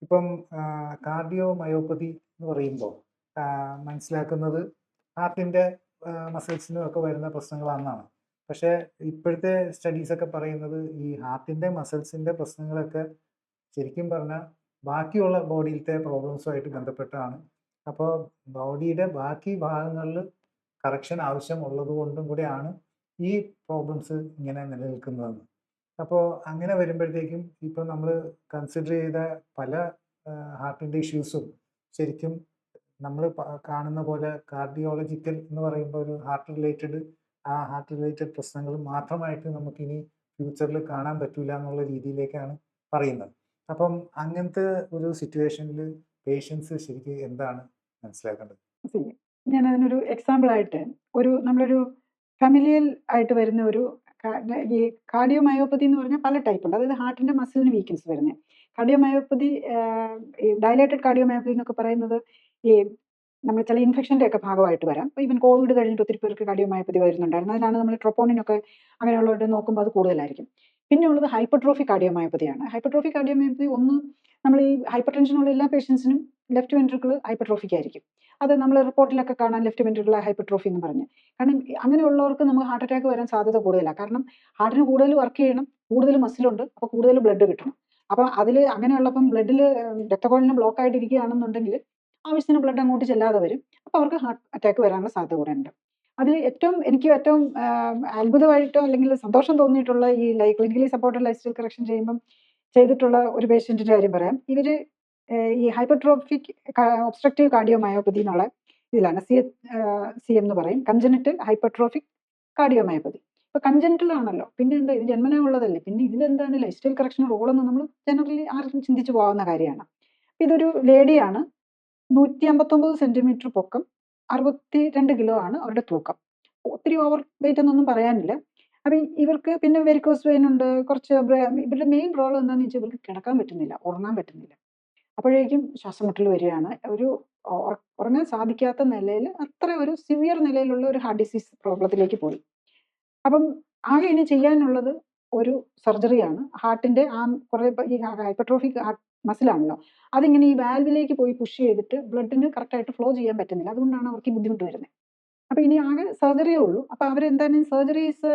ഇപ്പം cardio myopathy എന്ന് പറയുമ്പോൾ മനസ്സിലാക്കുന്നത് ഹാർട്ടിൻ്റെ മസിൽസിനും ഒക്കെ വരുന്ന പ്രശ്നങ്ങളാണെന്നാണ്. പക്ഷേ ഇപ്പോഴത്തെ സ്റ്റഡീസൊക്കെ പറയുന്നത് ഈ ഹാർട്ടിൻ്റെ മസിൽസിൻ്റെ പ്രശ്നങ്ങളൊക്കെ ശരിക്കും പറഞ്ഞാൽ ബാക്കിയുള്ള ബോഡിയിലത്തെ പ്രോബ്ലംസുമായിട്ട് ബന്ധപ്പെട്ടാണ്. അപ്പോൾ ബോഡിയുടെ ബാക്കി ഭാഗങ്ങളിൽ കറക്ഷൻ ആവശ്യമുള്ളത് കൊണ്ടും കൂടെയാണ് ഈ പ്രോബ്ലംസ് ഇങ്ങനെ നിലനിൽക്കുന്നതെന്ന്. അപ്പോൾ അങ്ങനെ വരുമ്പോഴത്തേക്കും ഇപ്പോൾ നമ്മൾ കൺസിഡർ ചെയ്ത പല ഹാർട്ടിൻ്റെ ഇഷ്യൂസും ശരിക്കും നമ്മൾ കാണുന്ന പോലെ കാർഡിയോളജിക്കൽ എന്ന് പറയുമ്പോൾ ഒരു ഹാർട്ട് റിലേറ്റഡ് പ്രശ്നങ്ങൾ മാത്രമായിട്ട് നമുക്കിനി ഫ്യൂച്ചറിൽ കാണാൻ പറ്റില്ല എന്നുള്ള രീതിയിലേക്കാണ് പറയുന്നത്. അപ്പം അങ്ങനത്തെ ഒരു സിറ്റുവേഷനിൽ പേഷ്യൻസ് ശരിക്കും എന്താണ് മനസ്സിലാക്കേണ്ടത്? ഞാൻ അതിനൊരു എക്സാമ്പിളായിട്ട് നമ്മളൊരു ഫെമിലിയൽ ആയിട്ട് വരുന്ന ഈ കാർഡിയോമയോപ്പതി എന്ന് പറഞ്ഞാൽ പല ടൈപ്പ് ഉണ്ട്. അതായത് ഹാർട്ടിന്റെ മസിലിന് വീക്ക്നെസ് വരുന്നത്. കാർഡിയോമയോപ്പതി, ഈ ഡയലേറ്റഡ് കാർഡിയോമയോപ്പതി എന്നൊക്കെ പറയുന്നത് ഈ നമ്മൾ ചില ഇൻഫെക്ഷൻ്റെ ഒക്കെ ഭാഗമായിട്ട് വരാം. അപ്പോൾ ഈവൻ കോവിഡ് കഴിഞ്ഞിട്ട് ഒത്തിരി പേർക്ക് കാർഡിയോമയോപ്പതി വരുന്നുണ്ടായിരുന്നു. അതിലാണ് നമ്മൾ ട്രോപ്പോണിനൊക്കെ അങ്ങനെയുള്ളവരുടെ നോക്കുമ്പോൾ അത് കൂടുതലായിരിക്കും. പിന്നെ ഉള്ളത് ഹൈപ്പർട്രോഫിക് കാർഡിയോമയോപ്പതിയാണ്. ഹൈപ്പർട്രോഫിക് കാർഡിയോമയോപ്പതി നമ്മൾ ഈ ഹൈപ്പർ ടെൻഷനുള്ള എല്ലാ പേഷ്യൻസിനും ലെഫ്റ്റ് വെൻട്രിക്കിൾ ഹൈപ്പർട്രോഫിക് ആയിരിക്കും. അത് നമ്മൾ റിപ്പോർട്ടിലൊക്കെ കാണാൻ ലെഫ്റ്റ് വെൻട്രിക്കുലർ ഹൈപ്പർട്രോഫി എന്ന് പറഞ്ഞ്. കാരണം അങ്ങനെയുള്ളവർക്ക് നമുക്ക് ഹാർട്ട് അറ്റാക്ക് വരാൻ സാധ്യത കൂടുതലാണ്. കാരണം ഹാർട്ടിന് കൂടുതൽ വർക്ക് ചെയ്യണം, കൂടുതൽ മസിലുണ്ട്, അപ്പോൾ കൂടുതൽ ബ്ലഡ് കിട്ടണം. അപ്പം അങ്ങനെയുള്ളപ്പം ബ്ലഡിൽ രക്തക്കുഴലിന് ബ്ലോക്ക് ആയിട്ടിരിക്കുകയാണെന്നുണ്ടെങ്കിൽ ആവശ്യത്തിന് ബ്ലഡ് അങ്ങോട്ട് ചെല്ലാതെ വരും. അപ്പോൾ അവർക്ക് ഹാർട്ട് അറ്റാക്ക് വരാനുള്ള സാധ്യത കൂടെ ഉണ്ട്. എനിക്ക് ഏറ്റവും അത്ഭുതമായിട്ടോ അല്ലെങ്കിൽ സന്തോഷം തോന്നിയിട്ടുള്ള ഈ clinically supported life style correction ചെയ്തിട്ടുള്ള ഒരു പേഷ്യൻറ്റിൻ്റെ കാര്യം പറയാം. ഇവർ ഈ ഹൈപ്പർട്രോഫിക് ഒബ്സ്ട്രക്റ്റീവ് കാർഡിയോമയോപ്പതി എന്നുള്ള ഇതിലാണ് CM എന്ന് പറയും, കൺജനിറ്റൽ ഹൈപ്പർട്രോഫിക് കാർഡിയോമയോപ്പതി. ഇപ്പൊ കൺജനിറ്റൽ ആണല്ലോ, പിന്നെ എന്താ ഇത് ജന്മനാ ഉള്ളതല്ലേ, പിന്നെ ഇതിലെന്താണ് ലൈഫ് സ്റ്റൈൽ കറക്ഷൻ റോളെന്ന് നമ്മൾ ജനറലി ആർക്കും ചിന്തിച്ചു പോകാവുന്ന കാര്യമാണ്. ഇതൊരു ലേഡിയാണ്, 159 സെന്റിമീറ്റർ പൊക്കം, 62 കിലോ ആണ് അവരുടെ തൂക്കം. ഒത്തിരി ഓവർ വെയിറ്റ് എന്നൊന്നും പറയാനില്ല. അപ്പം ഇവർക്ക് പിന്നെ വെരിക്കോസ് വെയിൻ ഉണ്ട്, കുറച്ച് ഇവരുടെ മെയിൻ പ്രോബ്ലം എന്താണെന്ന് വെച്ചാൽ ഇവർക്ക് കിടക്കാൻ പറ്റുന്നില്ല, ഉറങ്ങാൻ പറ്റുന്നില്ല. അപ്പോഴേക്കും ശ്വാസം മുട്ടൽ വരികയാണ്. ഉറങ്ങാൻ സാധിക്കാത്ത നിലയിൽ, അത്ര ഒരു സിവിയർ നിലയിലുള്ള ഒരു ഹാർട്ട് ഡിസീസ് പ്രോബ്ലത്തിലേക്ക് പോയി. അപ്പം ആകെ ഇനി ചെയ്യാനുള്ളത് ഒരു സർജറിയാണ്. ഹാർട്ടിന്റെ ഈ ഹൈപ്പർട്രോഫിക് ഹാർട്ട് മസിലാണല്ലോ, അതിങ്ങനെ ഈ വാൽവിലേക്ക് പോയി പുഷ് ചെയ്തിട്ട് ബ്ലഡിന് കറക്റ്റായിട്ട് ഫ്ലോ ചെയ്യാൻ പറ്റുന്നില്ല. അതുകൊണ്ടാണ് അവർക്ക് ഈ ബുദ്ധിമുട്ട് വരുന്നത്. അപ്പൊ ഇനി ആകെ സർജറിയേ ഉള്ളൂ. അപ്പൊ അവരെന്താണ് സർജറീസ്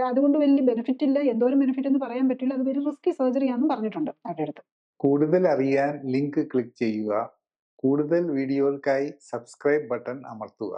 അതുകൊണ്ട് വലിയ ബെനിഫിറ്റ് ഇല്ല, എന്തോരം ബെനിഫിറ്റ് എന്ന് പറയാൻ പറ്റില്ല, അത് വെരി റിസ്കി സർജറിയാണെന്ന് പറഞ്ഞിട്ടുണ്ട് അവരുടെ അടുത്ത്. കൂടുതൽ അറിയാൻ ലിങ്ക് ക്ലിക്ക് ചെയ്യുക. കൂടുതൽ വീഡിയോകൾക്കായി സബ്സ്ക്രൈബ് ബട്ടൺ അമർത്തുക.